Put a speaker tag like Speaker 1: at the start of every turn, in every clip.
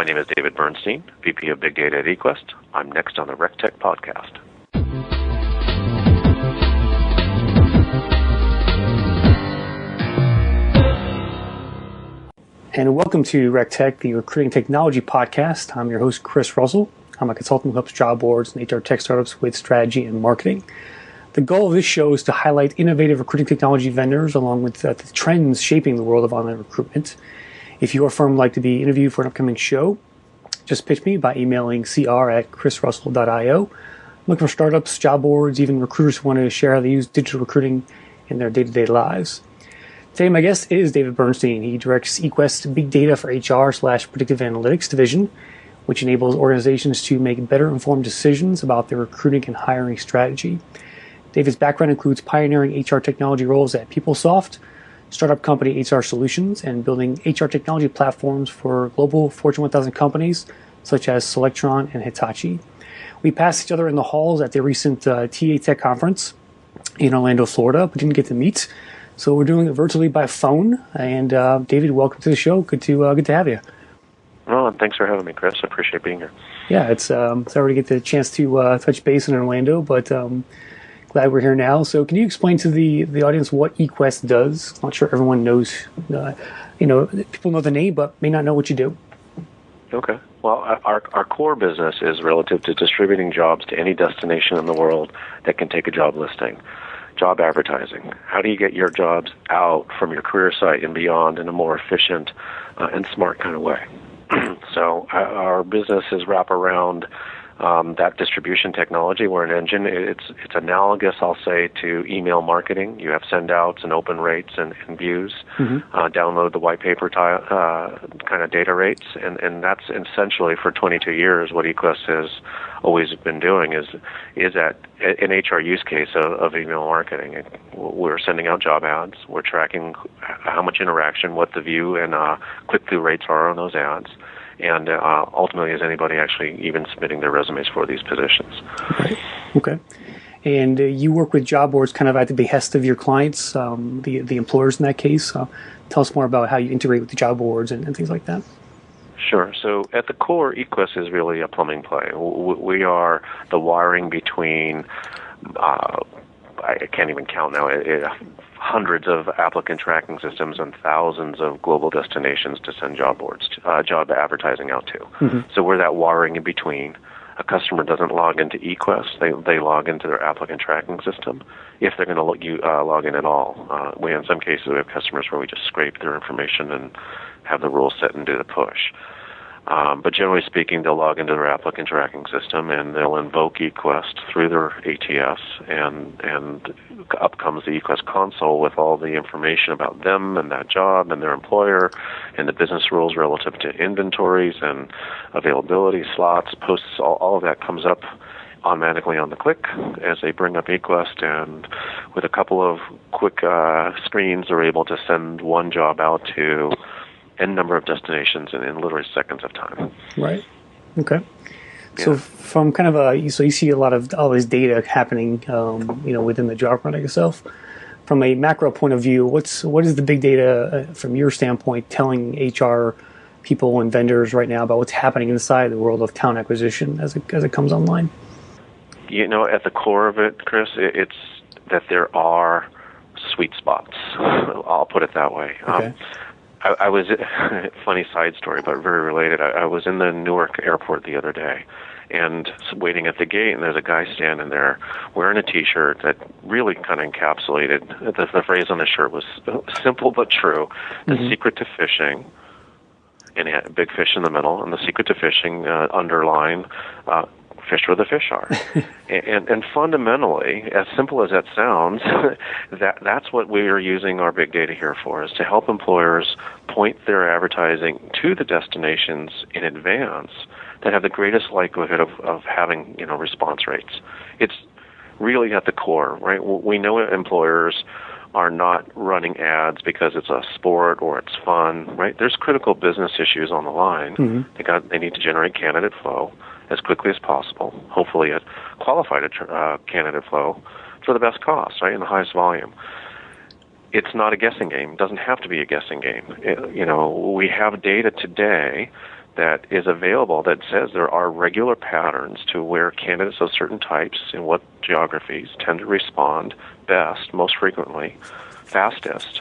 Speaker 1: My name is David Bernstein, VP of Big Data at Equest. I'm next on the RecTech podcast.
Speaker 2: And welcome to RecTech, the recruiting technology podcast. I'm your host, Chris Russell. I'm a consultant who helps job boards and HR tech startups with strategy and marketing. The goal of this show is to highlight innovative recruiting technology vendors along with the trends shaping the world of online recruitment. If your firm would like to be interviewed for an upcoming show, just pitch me by emailing cr@chrisrussell.io. I'm looking for startups, job boards, even recruiters who want to share how they use digital recruiting in their day-to-day lives. Today, my guest is David Bernstein. He directs Equest Big Data for HR/Predictive Analytics Division, which enables organizations to make better informed decisions about their recruiting and hiring strategy. David's background includes pioneering HR technology roles at PeopleSoft, startup company HR Solutions, and building HR technology platforms for global Fortune 1000 companies such as Solectron and Hitachi. We passed each other in the halls at the recent TA Tech conference in Orlando, Florida, but didn't get to meet. So we're doing it virtually by phone. And David, welcome to the show. Good to have you.
Speaker 1: Well, and thanks for having me, Chris. I appreciate being here.
Speaker 2: Yeah, it's sorry to get the chance to touch base in Orlando, but glad we're here now. So can you explain to the audience what Equest does? I'm not sure everyone knows. People know the name, but may not know what you do.
Speaker 1: Okay. Well, our core business is relative to distributing jobs to any destination in the world that can take a job listing. Job advertising. How do you get your jobs out from your career site and beyond in a more efficient and smart kind of way? So our business is wrapped around that distribution technology. We're an engine. It's analogous, I'll say, to email marketing. You have send-outs and open rates and views. Download the white paper kind of data rates. And that's essentially for 22 years what Equest has always been doing is at an HR use case of email marketing. We're sending out job ads. We're tracking how much interaction, what the view and click-through rates are on those ads. And ultimately, is anybody actually even submitting their resumes for these positions?
Speaker 2: Okay. And you work with job boards kind of at the behest of your clients, the employers in that case. Tell us more about how you integrate with the job boards and things like that.
Speaker 1: Sure. So at the core, Equest is really a plumbing play. We are the wiring between, I can't even count now, hundreds of applicant tracking systems and thousands of global destinations to send job advertising out to. So we're that wiring in between. A customer doesn't log into Equest; they log into their applicant tracking system if they're going to log in at all. In some cases, we have customers where we just scrape their information and have the rules set and do the push. But generally speaking, they'll log into their applicant tracking system and they'll invoke Equest through their ATS, and up comes the Equest console with all the information about them and that job and their employer and the business rules relative to inventories and availability, slots, posts. All of that comes up automatically on the click as they bring up Equest, and with a couple of quick screens, they're able to send one job out to n number of destinations in literally seconds of time.
Speaker 2: Right. Okay. Yeah. So from kind of so you see a lot of all this data happening, within the job product itself. From a macro point of view, what is the big data from your standpoint telling HR people and vendors right now about what's happening inside the world of talent acquisition as it comes online?
Speaker 1: At the core of it, Chris, it's that there are sweet spots. I'll put it that way.
Speaker 2: Okay.
Speaker 1: I was, funny side story, but very related. I was in the Newark airport the other day and waiting at the gate, and there's a guy standing there wearing a T-shirt that really kind of encapsulated, the phrase on the shirt was simple but true, the secret to fishing, and it had a big fish in the middle, and the secret to fishing underline, fish where the fish are. and fundamentally, as simple as that sounds, that's what we are using our big data here for, is to help employers point their advertising to the destinations in advance that have the greatest likelihood of having response rates. It's really at the core, right? We know employers are not running ads because it's a sport or it's fun, right? There's critical business issues on the line. They need to generate candidate flow as quickly as possible, hopefully a qualified candidate flow for the best cost, right, and the highest volume. It's not a guessing game. It doesn't have to be a guessing game. We have data today that is available that says there are regular patterns to where candidates of certain types in what geographies tend to respond best, most frequently, fastest.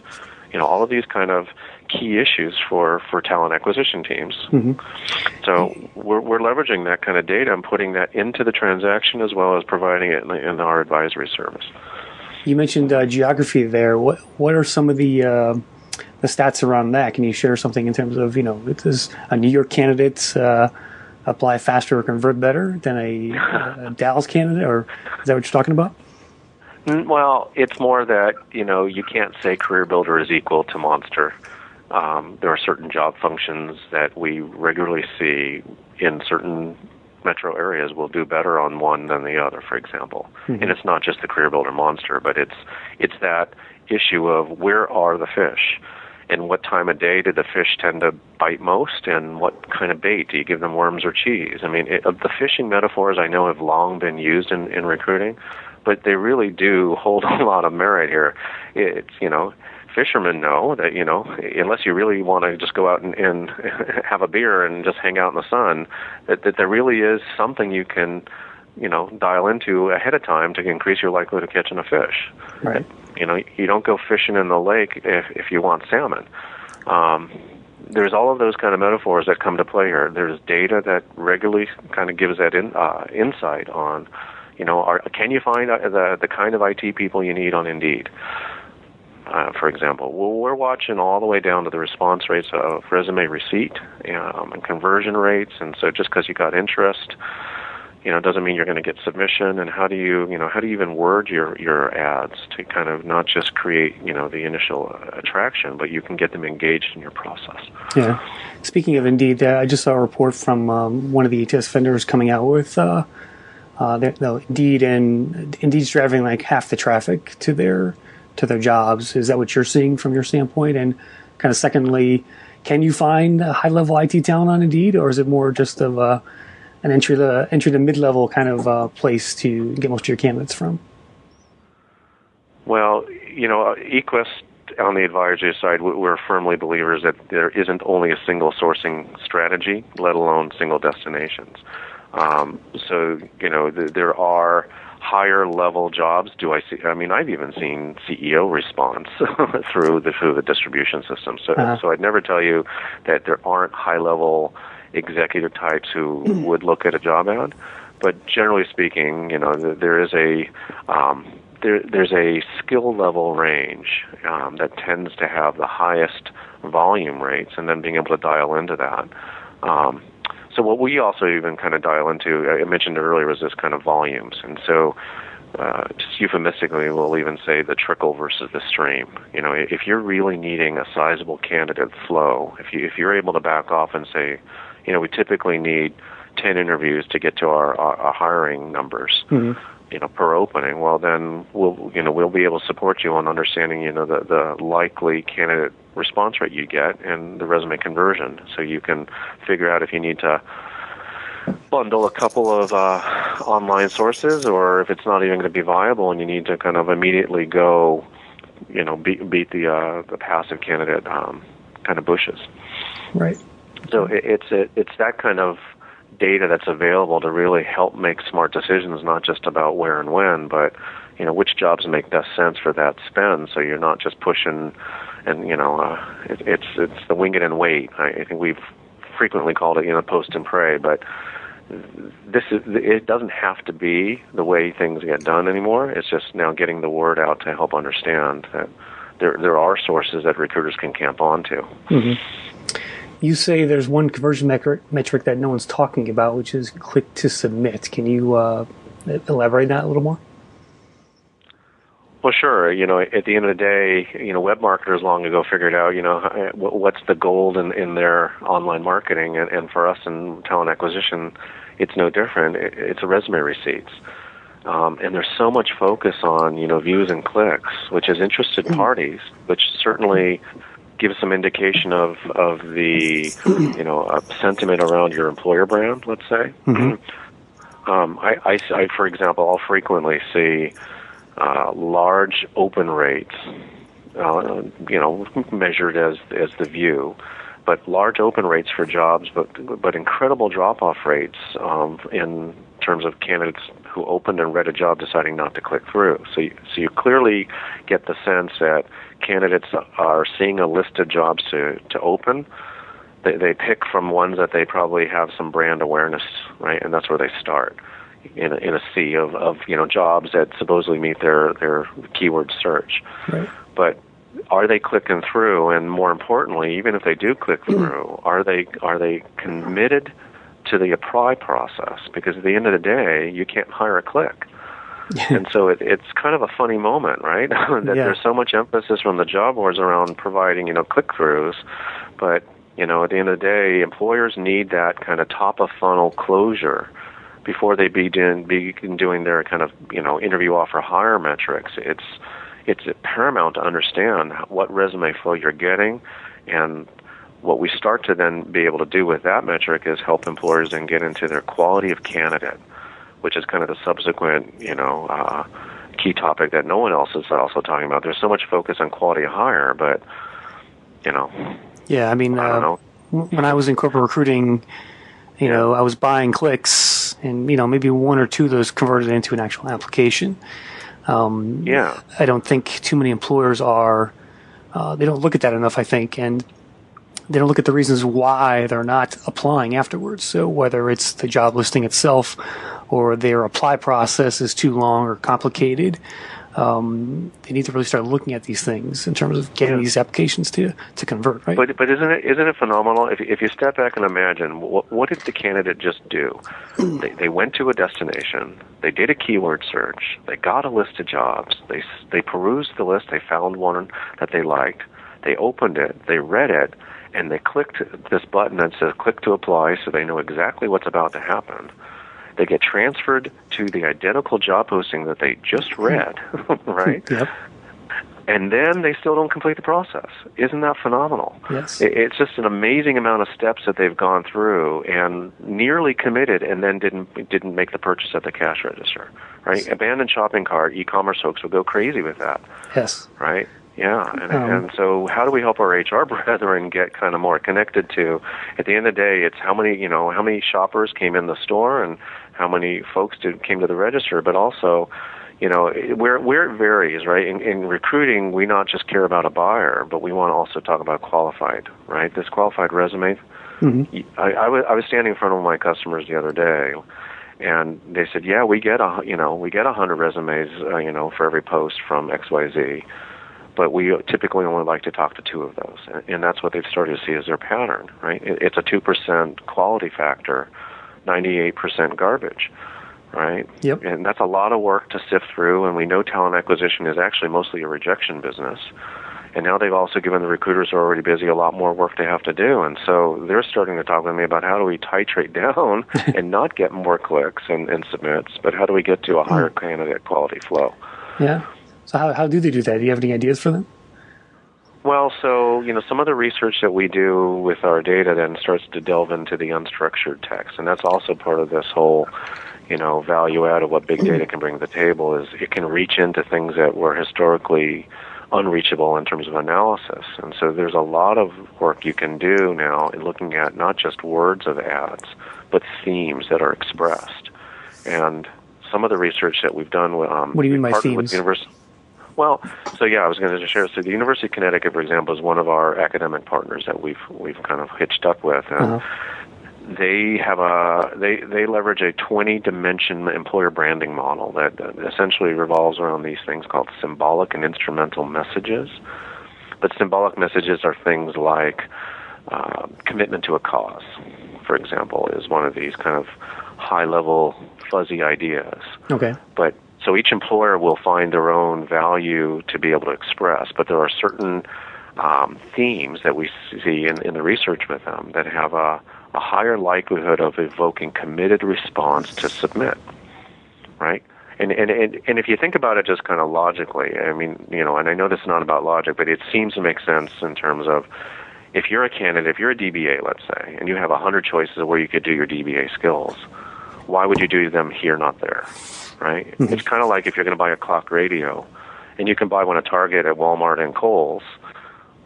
Speaker 1: All of these kind of key issues for talent acquisition teams.
Speaker 2: Mm-hmm.
Speaker 1: So we're leveraging that kind of data and putting that into the transaction as well as providing it in our advisory service.
Speaker 2: You mentioned geography there. What are some of the stats around that? Can you share something in terms of, does a New York candidate apply faster or convert better than a Dallas candidate, or is that what you're talking about?
Speaker 1: Well, it's more that, you can't say Career Builder is equal to Monster. There are certain job functions that we regularly see in certain metro areas will do better on one than the other, for example. Mm-hmm. And it's not just the Career Builder Monster, but it's that issue of where are the fish and what time of day do the fish tend to bite most and what kind of bait. Do you give them worms or cheese? I mean, the fishing metaphors I know have long been used in recruiting, but they really do hold a lot of merit here. It's, fishermen know that, unless you really want to just go out and have a beer and just hang out in the sun, that there really is something you can, dial into ahead of time to increase your likelihood of catching a fish.
Speaker 2: Right.
Speaker 1: You don't go fishing in the lake if you want salmon. There's all of those kind of metaphors that come to play here. There's data that regularly kind of gives that insight on, can you find the kind of IT people you need on Indeed? For example, we're watching all the way down to the response rates of resume receipt and conversion rates. And so just because you got interest, doesn't mean you're going to get submission. And how do you even word your ads to kind of not just create, the initial attraction, but you can get them engaged in your process.
Speaker 2: Yeah. Speaking of Indeed, I just saw a report from one of the ATS vendors coming out with Indeed, and Indeed's driving like half the traffic to their jobs. Is that what you're seeing from your standpoint? And kind of secondly, can you find a high-level IT talent on Indeed, or is it more just of an entry to mid-level kind of place to get most of your candidates from?
Speaker 1: Well, Equest on the advisory side, we're firmly believers that there isn't only a single sourcing strategy, let alone single destinations. So, there are higher level jobs. I've even seen CEO response through the distribution system. So I'd never tell you that there aren't high level executive types who would look at a job ad. But generally speaking, there is there's a skill level range that tends to have the highest volume rates, and then being able to dial into that. So what we also even kind of dial into, I mentioned earlier, was this kind of volumes. And so just euphemistically, we'll even say the trickle versus the stream. If you're really needing a sizable candidate flow, if you're able to back off and say, we typically need 10 interviews to get to our hiring numbers, per opening, well, then we'll be able to support you on understanding, the likely candidate response rate you get and the resume conversion. So you can figure out if you need to bundle a couple of online sources, or if it's not even going to be viable and you need to kind of immediately go, beat the passive candidate kind of bushes.
Speaker 2: Right.
Speaker 1: So it's that kind of data that's available to really help make smart decisions, not just about where and when, but which jobs make best sense for that spend. So you're not just pushing, and it's the wing it and wait. I think we've frequently called it post and pray, but it doesn't have to be the way things get done anymore. It's just now getting the word out to help understand that there are sources that recruiters can camp onto.
Speaker 2: Mm-hmm. You say there's one conversion metric that no one's talking about, which is click to submit. Can you elaborate that a little more?
Speaker 1: Well, sure. At the end of the day, web marketers long ago figured out, what's the gold in their online marketing, and for us in talent acquisition, it's no different. It's a resume receipts, and there's so much focus on views and clicks, which is interested parties, which certainly gives some indication of the sentiment around your employer brand. Let's say, I for example, I'll frequently see large open rates, measured as the view, but large open rates for jobs, but incredible drop-off rates in terms of candidates who opened and read a job deciding not to click through. So you clearly get the sense that candidates are seeing a list of jobs to open. They pick from ones that they probably have some brand awareness, right? And that's where they start in a sea of jobs that supposedly meet their keyword search.
Speaker 2: Right.
Speaker 1: But are they clicking through? And more importantly, even if they do click through, are they committed to the apply process? Because at the end of the day, you can't hire a click. And so it's kind of a funny moment, right? that there's so much emphasis from the job boards around providing, click-throughs, but, at the end of the day, employers need that kind of top-of-funnel closure before they begin doing their kind of, interview offer hire metrics. It's paramount to understand what resume flow you're getting, and what we start to then be able to do with that metric is help employers then get into their quality of candidate, which is kind of the subsequent, key topic that no one else is also talking about. There's so much focus on quality of hire, but,
Speaker 2: Yeah, I mean,
Speaker 1: I don't know.
Speaker 2: When I was in corporate recruiting, I was buying clicks, and, maybe one or two of those converted into an actual application. I don't think too many employers are, they don't look at that enough, I think, and they don't look at the reasons why they're not applying afterwards. So whether it's the job listing itself or their apply process is too long or complicated, they need to really start looking at these things in terms of getting these applications to convert, right?
Speaker 1: But isn't it phenomenal? If you step back and imagine, what did the candidate just do? They went to a destination, they did a keyword search, they got a list of jobs, they perused the list, they found one that they liked, they opened it, they read it, and they clicked this button that says click to apply, so they know exactly what's about to happen. They get transferred to the identical job posting that they just read, right?
Speaker 2: Yep.
Speaker 1: And then they still don't complete the process. Isn't that phenomenal?
Speaker 2: Yes.
Speaker 1: It's just an amazing amount of steps that they've gone through and nearly committed and then didn't make the purchase at the cash register, right? Abandoned shopping cart, e-commerce folks will go crazy with that.
Speaker 2: Yes.
Speaker 1: Right? Yeah, and so how do we help our HR brethren get kind of more connected to? At the end of the day, it's how many shoppers came in the store and how many folks came to the register, but also, where it varies, right? In recruiting, we not just care about a buyer, but we want to also talk about qualified, right? This qualified resume. Mm-hmm. I was standing in front of my customers the other day, and they said, "Yeah, we get 100 resumes, for every post from XYZ." But we typically only like to talk to 2 of those. And that's what they've started to see as their pattern, right? It's a 2% quality factor, 98% garbage, right?
Speaker 2: Yep.
Speaker 1: And that's a lot of work to sift through, and we know talent acquisition is actually mostly a rejection business. And now they've also given the recruiters who are already busy a lot more work they have to do. And so they're starting to talk with me about how do we titrate down and not get more clicks and submits, but how do we get to a higher candidate quality flow?
Speaker 2: Yeah. So how do they do that? Do you have any ideas for them?
Speaker 1: Well, so, some of the research that we do with our data then starts to delve into the unstructured text. And that's also part of this whole, value add of what big data can bring to the table is it can reach into things that were historically unreachable in terms of analysis. And so there's a lot of work you can do now in looking at not just words of ads, but themes that are expressed. And some of the research that we've done with
Speaker 2: what do you mean by themes?
Speaker 1: Well, so I was going to share. So the University of Connecticut, for example, is one of our academic partners that we've kind of hitched up with, and they have they leverage a 20-dimension employer branding model that essentially revolves around these things called symbolic and instrumental messages. But symbolic messages are things like commitment to a cause, for example, is one of these kind of high-level fuzzy ideas.
Speaker 2: Okay.
Speaker 1: But so each employer will find their own value to be able to express, but there are certain themes that we see in the research with them that have a higher likelihood of evoking committed response to submit, right? And if you think about it just kind of logically, I mean, and I know this is not about logic, but it seems to make sense in terms of if you're a candidate, if you're a DBA, let's say, and you have 100 choices of where you could do your DBA skills, why would you do them here, not there? Right? Mm-hmm. It's kind of like if you're going to buy a clock radio, and you can buy one at Target, at Walmart, and Kohl's.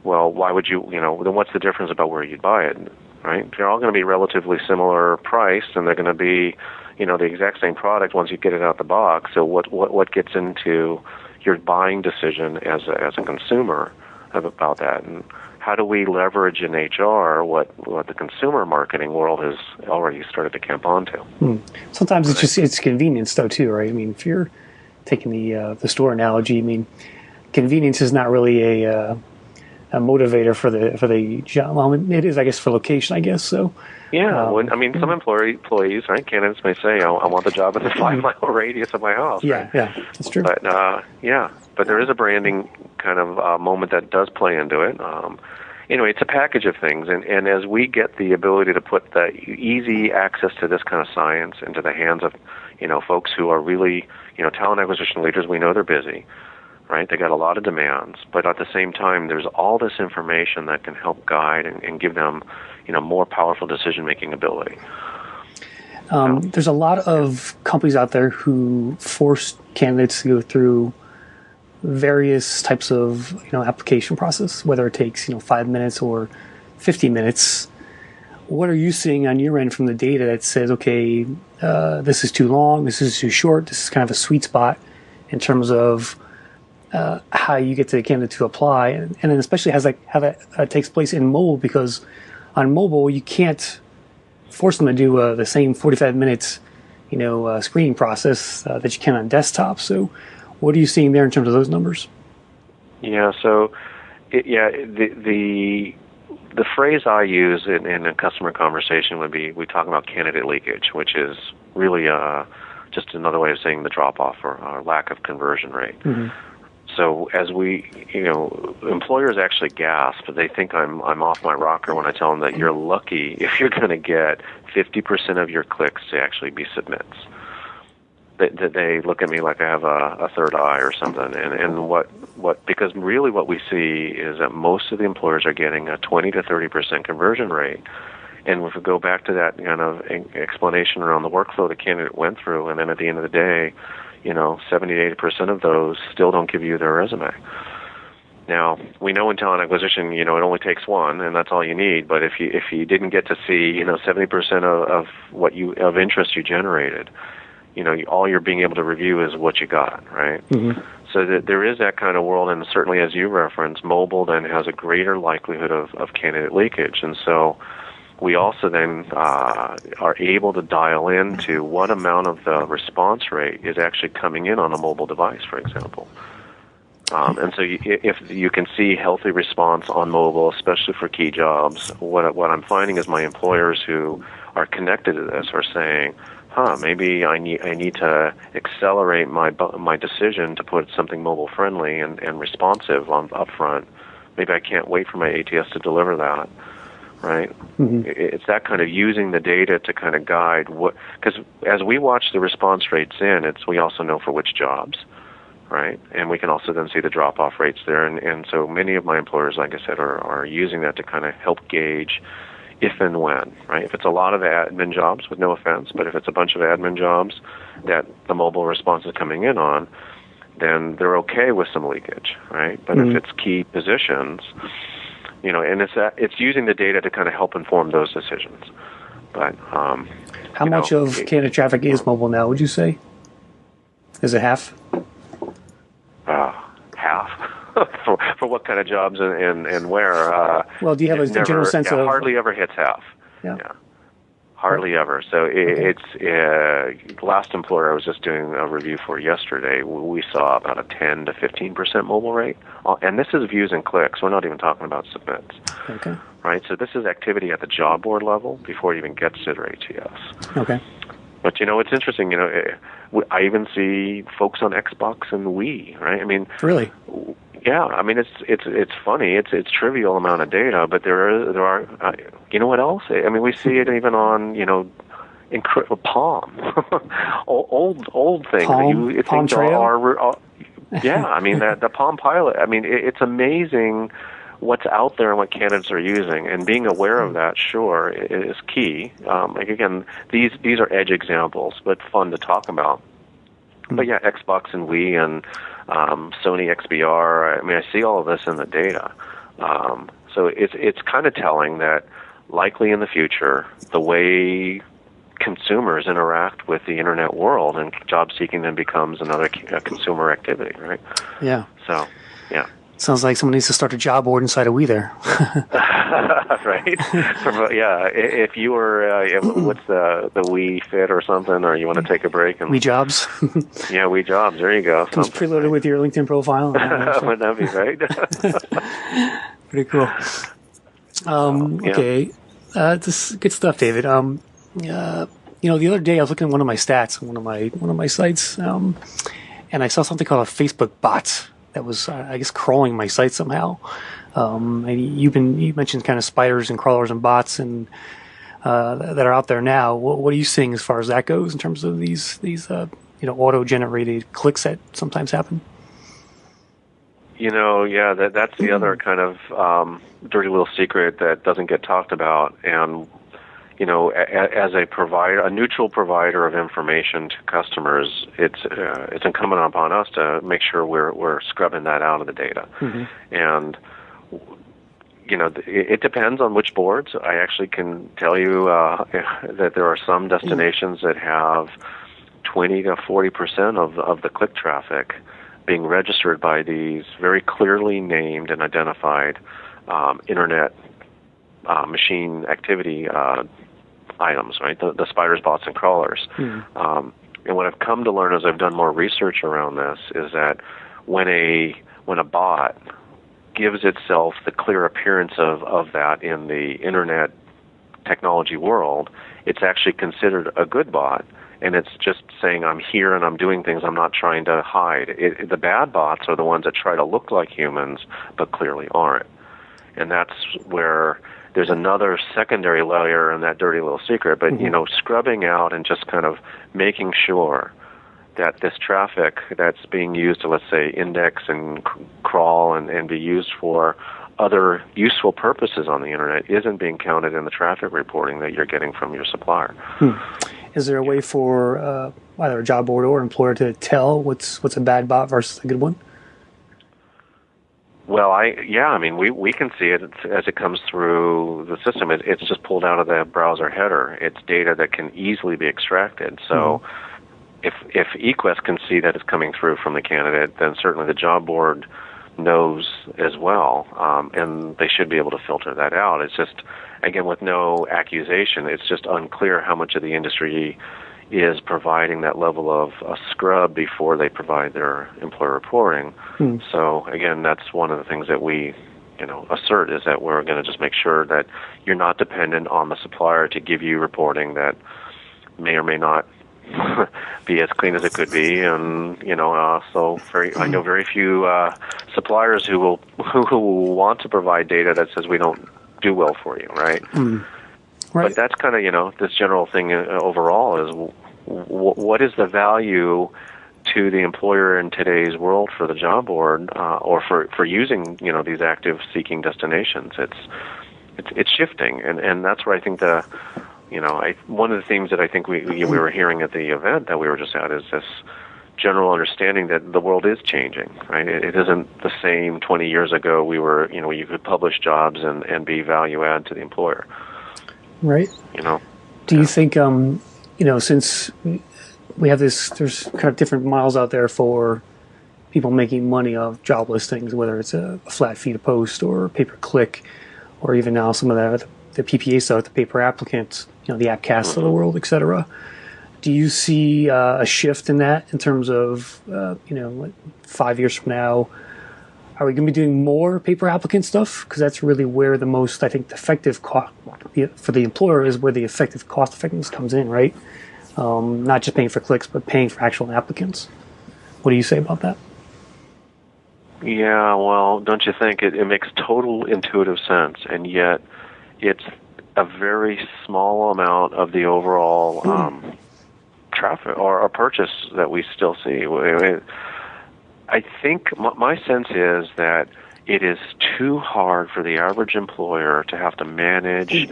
Speaker 1: well, why would you, then what's the difference about where you'd buy it, right? They're all going to be relatively similar priced, and they're going to be, the exact same product once you get it out the box. So what gets into your buying decision as a consumer about that? And how do we leverage in HR what the consumer marketing world has already started to camp onto?
Speaker 2: Sometimes it's convenience though too, right? I mean, if you're taking the store analogy, I mean, convenience is not really a motivator for the job. Well, it is, I guess, for location, I guess. So
Speaker 1: yeah, some employees, right? Candidates may say, I want the job in the 5-mile radius of my house.
Speaker 2: Yeah,
Speaker 1: right?
Speaker 2: yeah, that's true.
Speaker 1: But but there is a branding kind of moment that does play into it. It's a package of things, and as we get the ability to put the easy access to this kind of science into the hands of, folks who are really, talent acquisition leaders, we know they're busy, right? They got a lot of demands, but at the same time, there's all this information that can help guide and give them, more powerful decision-making ability.
Speaker 2: There's a lot of companies out there who force candidates to go through various types of application process, whether it takes 5 minutes or 50 minutes. What are you seeing on your end from the data that says, okay, this is too long, this is too short, this is kind of a sweet spot in terms of how you get to the candidate to apply, and then especially how that takes place in mobile, because on mobile you can't force them to do the same 45 minutes screening process that you can on desktop. So what are you seeing there in terms of those numbers?
Speaker 1: Yeah, so the phrase I use in a customer conversation would be, we talk about candidate leakage, which is really just another way of saying the drop-off or lack of conversion rate. Mm-hmm. So as employers actually gasp. They think I'm off my rocker when I tell them that you're lucky if you're going to get 50% of your clicks to actually be submits. They look at me like I have a third eye or something. And because really what we see is that most of the employers are getting a 20 to 30% conversion rate. And if we go back to that kind of explanation around the workflow the candidate went through, and then at the end of the day, 70 to 80% of those still don't give you their resume. Now, we know in talent acquisition, it only takes one, and that's all you need. But if you didn't get to see, 70% of what of interest you generated, all you're being able to review is what you got, right? Mm-hmm. So there is that kind of world, and certainly as you referenced, mobile then has a greater likelihood of candidate leakage. And so we also then are able to dial into what amount of the response rate is actually coming in on a mobile device, for example. And so if you can see healthy response on mobile, especially for key jobs, what I'm finding is my employers who are connected to this are saying, maybe I need to accelerate my decision to put something mobile friendly and responsive up front. Maybe I can't wait for my ATS to deliver that, right? Mm-hmm. It's that kind of using the data to kind of guide because as we watch the response rates we also know for which jobs, right? And we can also then see the drop-off rates there. And so many of my employers, like I said, are using that to kind of help gauge if and when, right? If it's a lot of admin jobs, with no offense, but if it's a bunch of admin jobs that the mobile response is coming in on, then they're okay with some leakage, right? But if it's key positions, and it's using the data to kind of help inform those decisions. But
Speaker 2: how much of candidate traffic is mobile now, would you say? Is it half?
Speaker 1: Half. For what kind of jobs and where?
Speaker 2: Well, do you have a general sense of?
Speaker 1: Hardly ever hits half. Yeah. Hardly ever. So it's last employer I was just doing a review for yesterday. We saw about a 10 to 15% mobile rate, and this is views and clicks. We're not even talking about submits. Okay. Right. So this is activity at the job board level before it even gets to their ATS. Okay. But it's interesting. I even see folks on Xbox and Wii. Right. I mean, really. Yeah, I mean it's funny. It's trivial amount of data, but there are what else? I mean, we see it even on Palm, old things.
Speaker 2: Palm Trail.
Speaker 1: Yeah, I mean the Palm Pilot. I mean it's amazing what's out there and what candidates are using, and being aware of that, sure, is key. Again, these are edge examples, but fun to talk about. But yeah, Xbox and Wii and Sony XBR. I mean, I see all of this in the data. So it's kind of telling that likely in the future, the way consumers interact with the internet world and job seeking then becomes another consumer activity, right?
Speaker 2: Yeah.
Speaker 1: So, yeah.
Speaker 2: Sounds like someone needs to start a job board inside of We there.
Speaker 1: Right? Yeah. If you were, what's the We Fit or something, or you want to take a break? And
Speaker 2: We Jobs.
Speaker 1: Yeah, We Jobs. There you go.
Speaker 2: Comes preloaded with your LinkedIn profile.
Speaker 1: Wouldn't that be right?
Speaker 2: Pretty cool. Okay. This is good stuff, David. The other day I was looking at one of my stats on one of my sites, and I saw something called a Facebook bot that was, I guess, crawling my site somehow. You mentioned kind of spiders and crawlers and bots and that are out there now. What are you seeing as far as that goes in terms of these auto-generated clicks that sometimes happen?
Speaker 1: Yeah, that's the other kind of dirty little secret that doesn't get talked about. And as a neutral provider of information to customers, it's incumbent upon us to make sure we're scrubbing that out of the data. Mm-hmm. And it depends on which boards. I actually can tell you that there are some destinations that have 20 to 40% of the click traffic being registered by these very clearly named and identified internet machine activity items, right? The spiders, bots, and crawlers. Mm. And what I've come to learn as I've done more research around this is that when a bot gives itself the clear appearance of that in the internet technology world, it's actually considered a good bot, and it's just saying, I'm here and I'm doing things, I'm not trying to hide. The bad bots are the ones that try to look like humans but clearly aren't. And that's where there's another secondary layer in that dirty little secret, but, scrubbing out and just kind of making sure that this traffic that's being used to, let's say, index and crawl and be used for other useful purposes on the internet isn't being counted in the traffic reporting that you're getting from your supplier.
Speaker 2: Is there a way for either a job board or employer to tell what's a bad bot versus a good one?
Speaker 1: Well, we can see it as it comes through the system. It's just pulled out of the browser header. It's data that can easily be extracted. So if Equest can see that it's coming through from the candidate, then certainly the job board knows as well, and they should be able to filter that out. It's just, again, with no accusation, it's just unclear how much of the industry is providing that level of a scrub before they provide their employer reporting. So, again, that's one of the things that we assert, is that we're going to just make sure that you're not dependent on the supplier to give you reporting that may or may not be as clean as it could be. And I know very few suppliers who will want to provide data that says we don't do well for you, right? Right. But that's kind of this general thing overall is what is the value to the employer in today's world for the job board or for using these active seeking destinations? It's shifting, and that's where I think one of the themes that I think we were hearing at the event that we were just at is this general understanding that the world is changing, right? It isn't the same 20 years ago. We were, you could publish jobs and be value add to the employer.
Speaker 2: Right. Do you think, since we have there's kind of different models out there for people making money off job listings, whether it's a flat fee to post or pay-per-click, or even now some of the PPA stuff, the pay-per-applicant, the AppCasts of the world, et cetera. Do you see a shift in that in terms of, 5 years from now, are we going to be doing more pay-per-applicant stuff? Because that's really where the most, I think, effective cost for the employer is where the effective cost effectiveness comes in, right? Not just paying for clicks, but paying for actual applicants. What do you say about that?
Speaker 1: Yeah, well, don't you think it makes total intuitive sense, and yet it's a very small amount of the overall traffic or purchase that we still see. I think my sense is that it is too hard for the average employer to have to manage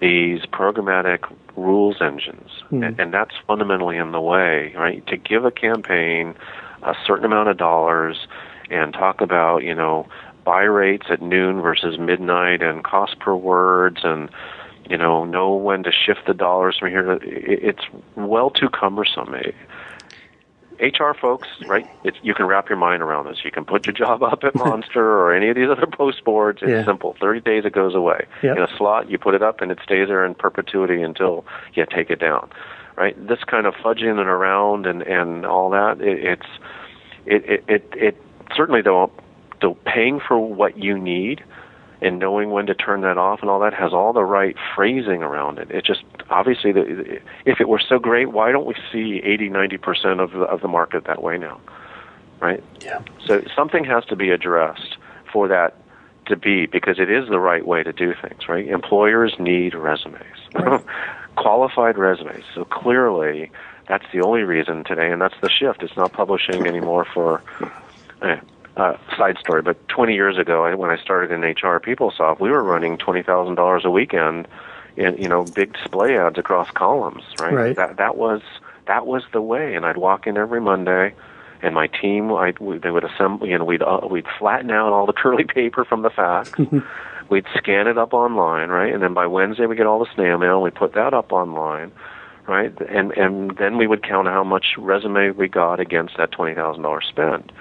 Speaker 1: these programmatic rules engines, and that's fundamentally in the way, right? To give a campaign a certain amount of dollars and talk about, buy rates at noon versus midnight and cost per words and, know when to shift the dollars from here to, it's well too cumbersome. HR folks, right? You can wrap your mind around this. You can put your job up at Monster or any of these other post boards. It's simple. 30 days it goes away. Yep. In a slot, you put it up and it stays there in perpetuity until you take it down. Right? This kind of fudging and around and all that, it certainly though paying for what you need and knowing when to turn that off and all that has all the right phrasing around it. It just, obviously, if it were so great, why don't we see 80-90% of the market that way now, right?
Speaker 2: Yeah.
Speaker 1: So something has to be addressed for that to be, because it is the right way to do things, right? Employers need resumes, right. Qualified resumes. So clearly, that's the only reason today, and that's the shift. It's not publishing anymore for... side story, but 20 years ago, when I started in HR PeopleSoft, we were running $20,000 a weekend in big display ads across columns. Right? That was the way. And I'd walk in every Monday, and my team, they would assemble. We'd flatten out all the curly paper from the fax. We'd scan it up online, right? And then by Wednesday, we get all the snail mail. And we put that up online. Right, and then we would count how much resume we got against that $20,000 spend.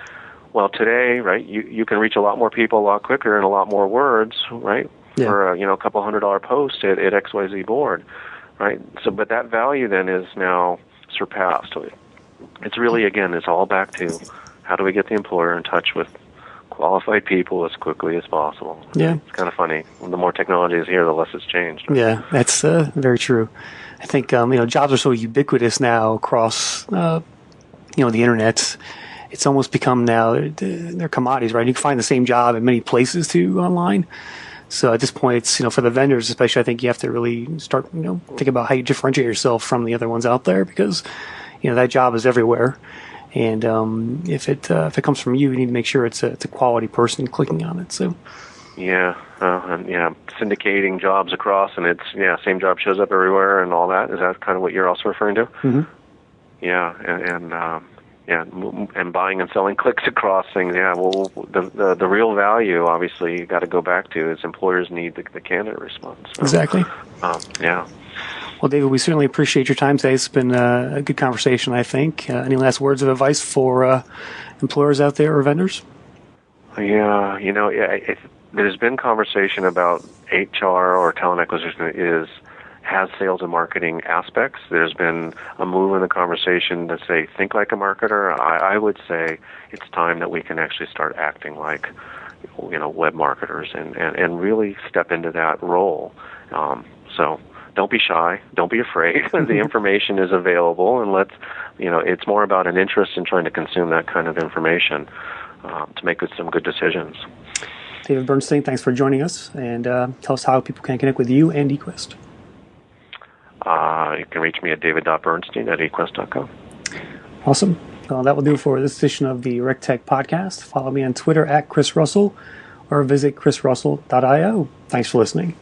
Speaker 1: Well, today, right, you can reach a lot more people a lot quicker and a lot more words, right, for a couple $100 post at XYZ board, right? So, but that value then is now surpassed. It's really, again, it's all back to how do we get the employer in touch with qualified people as quickly as possible.
Speaker 2: Yeah,
Speaker 1: it's kind of funny. The more technology is here, the less it's changed. Right?
Speaker 2: Yeah, that's very true. I think jobs are so ubiquitous now across the internet. It's almost become now they're commodities, right? You can find the same job in many places too online. So at this point, it's for the vendors, especially, I think you have to really start think about how you differentiate yourself from the other ones out there, because that job is everywhere, and if it comes from you, you need to make sure it's a quality person clicking on it. So syndicating jobs across, and it's same job shows up everywhere and all that. Is that kind of what you're also referring to? Mm-hmm.
Speaker 1: Yeah, and buying and selling clicks across things. Yeah, well, the real value, obviously, you got to go back to is employers need the candidate response. So,
Speaker 2: exactly.
Speaker 1: Yeah.
Speaker 2: Well, David, we certainly appreciate your time today. It's been a good conversation, I think. Any last words of advice for employers out there or vendors?
Speaker 1: Yeah, there's been conversation about HR or talent acquisition has sales and marketing aspects. There's been a move in the conversation to say, think like a marketer. I would say it's time that we can actually start acting like, web marketers and really step into that role. So don't be shy. Don't be afraid. The information is available, and it's more about an interest in trying to consume that kind of information to make some good decisions.
Speaker 2: David Bernstein, thanks for joining us, and tell us how people can connect with you and Equest.
Speaker 1: You can reach me at david.bernstein@equest.com.
Speaker 2: Awesome. Well, that will do it for this edition of the RecTech Podcast. Follow me on Twitter @ChrisRussell or visit chrisrussell.io. Thanks for listening.